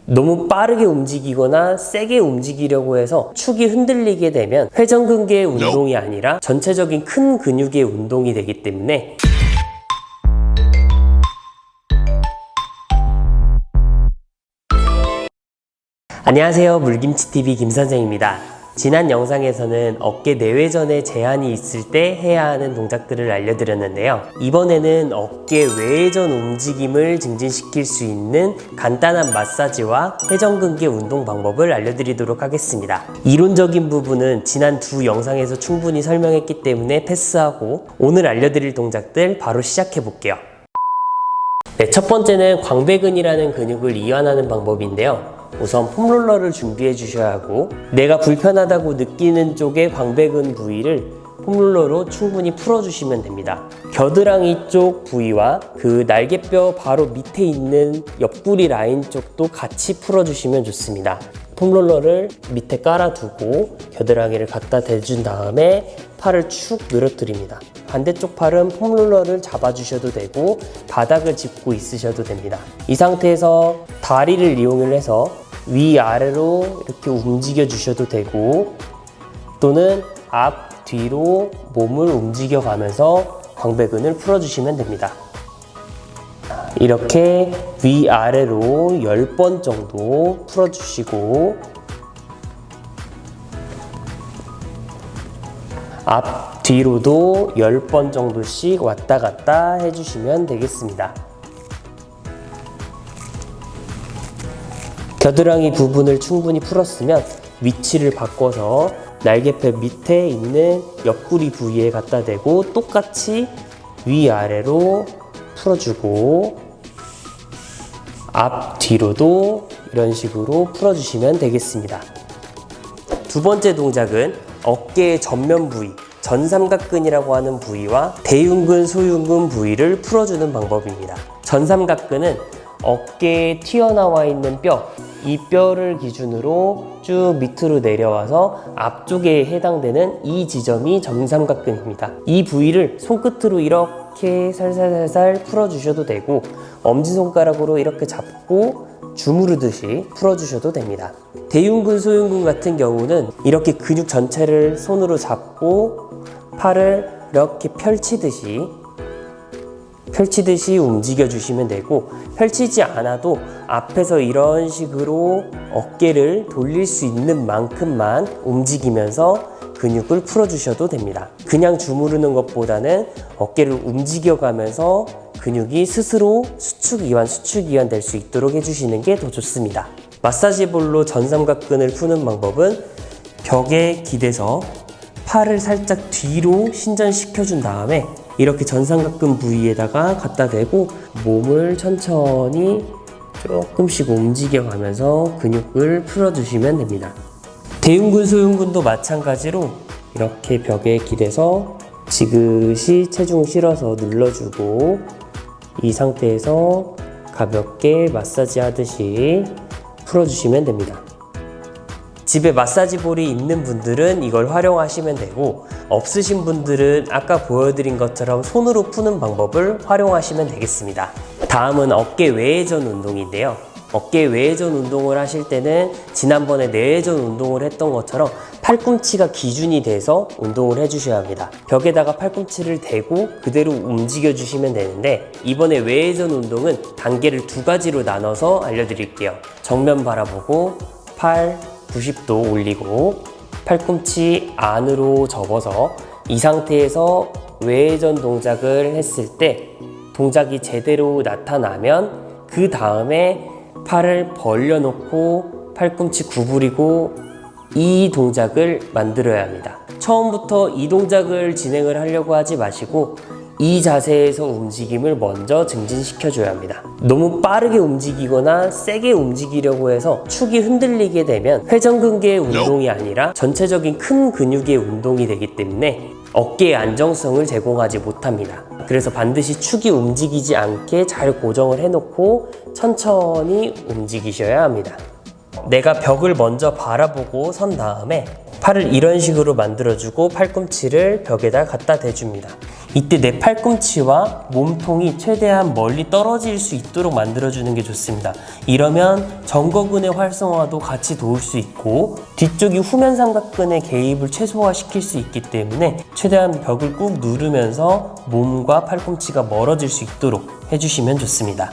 너무 빠르게 움직이거나 세게 움직이려고 해서 축이 흔들리게 되면 회전근개의 운동이 아니라 전체적인 큰 근육의 운동이 되기 때문에 안녕하세요, 물김치TV 김선생입니다. 지난 영상에서는 어깨 내외전에 제한이 있을 때 해야 하는 동작들을 알려드렸는데요. 이번에는 어깨 외전 움직임을 증진시킬 수 있는 간단한 마사지와 회전근개 운동 방법을 알려드리도록 하겠습니다. 이론적인 부분은 지난 두 영상에서 충분히 설명했기 때문에 패스하고 오늘 알려드릴 동작들 바로 시작해 볼게요. 네, 첫 번째는 광배근이라는 근육을 이완하는 방법인데요. 우선 폼롤러를 준비해 주셔야 하고, 내가 불편하다고 느끼는 쪽의 광배근 부위를 폼롤러로 충분히 풀어주시면 됩니다. 겨드랑이 쪽 부위와 그 날개뼈 바로 밑에 있는 옆구리 라인 쪽도 같이 풀어주시면 좋습니다. 폼롤러를 밑에 깔아두고 겨드랑이를 갖다 대준 다음에 팔을 축 늘어뜨립니다. 반대쪽 팔은 폼롤러를 잡아주셔도 되고 바닥을 짚고 있으셔도 됩니다. 이 상태에서 다리를 이용해서 위아래로 이렇게 움직여 주셔도 되고, 또는 앞, 뒤로 몸을 움직여 가면서 광배근을 풀어주시면 됩니다. 이렇게 위아래로 10번 정도 풀어주시고, 앞, 뒤로도 10번 정도씩 왔다 갔다 해주시면 되겠습니다. 겨드랑이 부분을 충분히 풀었으면 위치를 바꿔서 날개뼈 밑에 있는 옆구리 부위에 갖다 대고 똑같이 위아래로 풀어주고, 앞, 뒤로도 이런 식으로 풀어주시면 되겠습니다. 두 번째 동작은 어깨의 전면 부위, 전삼각근이라고 하는 부위와 대흉근, 소흉근 부위를 풀어주는 방법입니다. 전삼각근은 어깨에 튀어나와 있는 뼈, 이 뼈를 기준으로 쭉 밑으로 내려와서 앞쪽에 해당되는 이 지점이 전삼각근입니다. 이 부위를 손끝으로 이렇게 살살살살 풀어주셔도 되고, 엄지손가락으로 이렇게 잡고 주무르듯이 풀어주셔도 됩니다. 대흉근, 소흉근 같은 경우는 이렇게 근육 전체를 손으로 잡고 팔을 이렇게 펼치듯이 움직여 주시면 되고, 펼치지 않아도 앞에서 이런 식으로 어깨를 돌릴 수 있는 만큼만 움직이면서 근육을 풀어 주셔도 됩니다. 그냥 주무르는 것보다는 어깨를 움직여 가면서 근육이 스스로 수축 이완 될 수 있도록 해주시는 게 더 좋습니다. 마사지 볼로 전삼각근을 푸는 방법은 벽에 기대서 팔을 살짝 뒤로 신전시켜 준 다음에 이렇게 전삼각근 부위에다가 갖다 대고 몸을 천천히 조금씩 움직여 가면서 근육을 풀어주시면 됩니다. 대흉근, 소흉근도 마찬가지로 이렇게 벽에 기대서 지그시 체중 실어서 눌러주고, 이 상태에서 가볍게 마사지 하듯이 풀어주시면 됩니다. 집에 마사지 볼이 있는 분들은 이걸 활용하시면 되고, 없으신 분들은 아까 보여드린 것처럼 손으로 푸는 방법을 활용하시면 되겠습니다. 다음은 어깨 외전 운동인데요. 어깨 외전 운동을 하실 때는 지난번에 내외전 운동을 했던 것처럼 팔꿈치가 기준이 돼서 운동을 해주셔야 합니다. 벽에다가 팔꿈치를 대고 그대로 움직여 주시면 되는데, 이번에 외전 운동은 단계를 두 가지로 나눠서 알려드릴게요. 정면 바라보고 팔 90도 올리고 팔꿈치 안으로 접어서, 이 상태에서 외전 동작을 했을 때 동작이 제대로 나타나면 그 다음에 팔을 벌려놓고 팔꿈치 구부리고 이 동작을 만들어야 합니다. 처음부터 이 동작을 진행을 하려고 하지 마시고 이 자세에서 움직임을 먼저 증진시켜 줘야 합니다. 너무 빠르게 움직이거나 세게 움직이려고 해서 축이 흔들리게 되면 회전근개의 운동이 아니라 전체적인 큰 근육의 운동이 되기 때문에 어깨의 안정성을 제공하지 못합니다. 그래서 반드시 축이 움직이지 않게 잘 고정을 해놓고 천천히 움직이셔야 합니다. 내가 벽을 먼저 바라보고 선 다음에 팔을 이런 식으로 만들어주고 팔꿈치를 벽에다 갖다 대줍니다. 이때 내 팔꿈치와 몸통이 최대한 멀리 떨어질 수 있도록 만들어주는 게 좋습니다. 이러면 전거근의 활성화도 같이 도울 수 있고 뒤쪽이 후면 삼각근의 개입을 최소화시킬 수 있기 때문에 최대한 벽을 꾹 누르면서 몸과 팔꿈치가 멀어질 수 있도록 해주시면 좋습니다.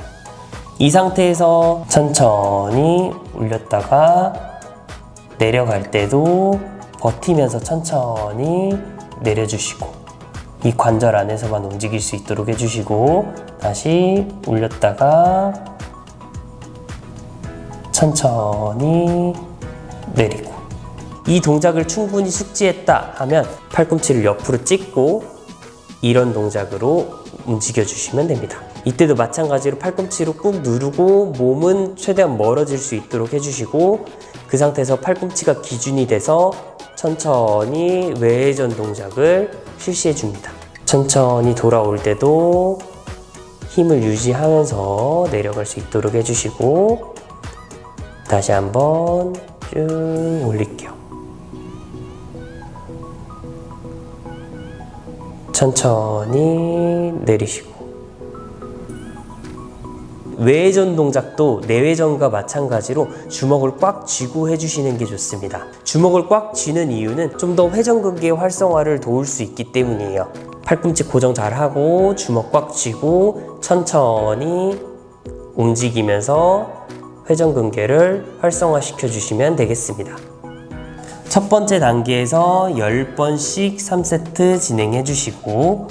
이 상태에서 천천히 올렸다가 내려갈 때도 버티면서 천천히 내려주시고 이 관절 안에서만 움직일 수 있도록 해주시고 다시 올렸다가 천천히 내리고 이 동작을 충분히 숙지했다 하면 팔꿈치를 옆으로 찍고 이런 동작으로 움직여 주시면 됩니다. 이때도 마찬가지로 팔꿈치로 꾹 누르고 몸은 최대한 멀어질 수 있도록 해주시고 그 상태에서 팔꿈치가 기준이 돼서 천천히 외회전 동작을 실시해 줍니다. 천천히 돌아올 때도 힘을 유지하면서 내려갈 수 있도록 해주시고 다시 한번 쭉 올릴게요. 천천히 내리시고 외회전 동작도 내외전과 마찬가지로 주먹을 꽉 쥐고 해주시는 게 좋습니다. 주먹을 꽉 쥐는 이유는 좀 더 회전근개의 활성화를 도울 수 있기 때문이에요. 팔꿈치 고정 잘 하고 주먹 꽉 쥐고 천천히 움직이면서 회전근개를 활성화시켜 주시면 되겠습니다. 첫 번째 단계에서 10번씩 3세트 진행해 주시고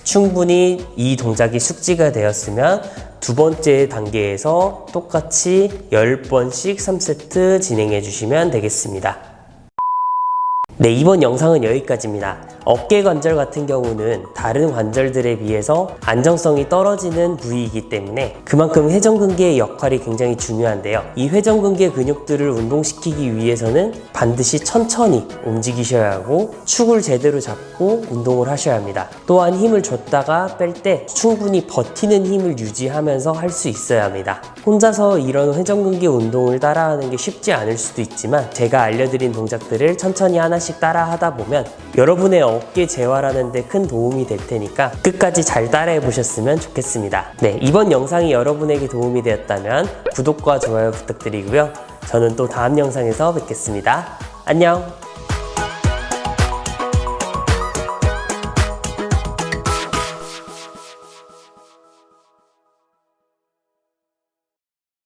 충분히 이 동작이 숙지가 되었으면 두 번째 단계에서 똑같이 10번씩 3세트 진행해 주시면 되겠습니다. 네, 이번 영상은 여기까지입니다. 어깨 관절 같은 경우는 다른 관절들에 비해서 안정성이 떨어지는 부위이기 때문에 그만큼 회전근개의 역할이 굉장히 중요한데요. 이 회전근개 근육들을 운동시키기 위해서는 반드시 천천히 움직이셔야 하고 축을 제대로 잡고 운동을 하셔야 합니다. 또한 힘을 줬다가 뺄 때 충분히 버티는 힘을 유지하면서 할 수 있어야 합니다. 혼자서 이런 회전근개 운동을 따라하는 게 쉽지 않을 수도 있지만 제가 알려드린 동작들을 천천히 하나씩 따라 하다 보면 여러분의 어깨 재활하는 데 큰 도움이 될 테니까 끝까지 잘 따라해 보셨으면 좋겠습니다. 네, 이번 영상이 여러분에게 도움이 되었다면 구독과 좋아요 부탁드리고요. 저는 또 다음 영상에서 뵙겠습니다. 안녕!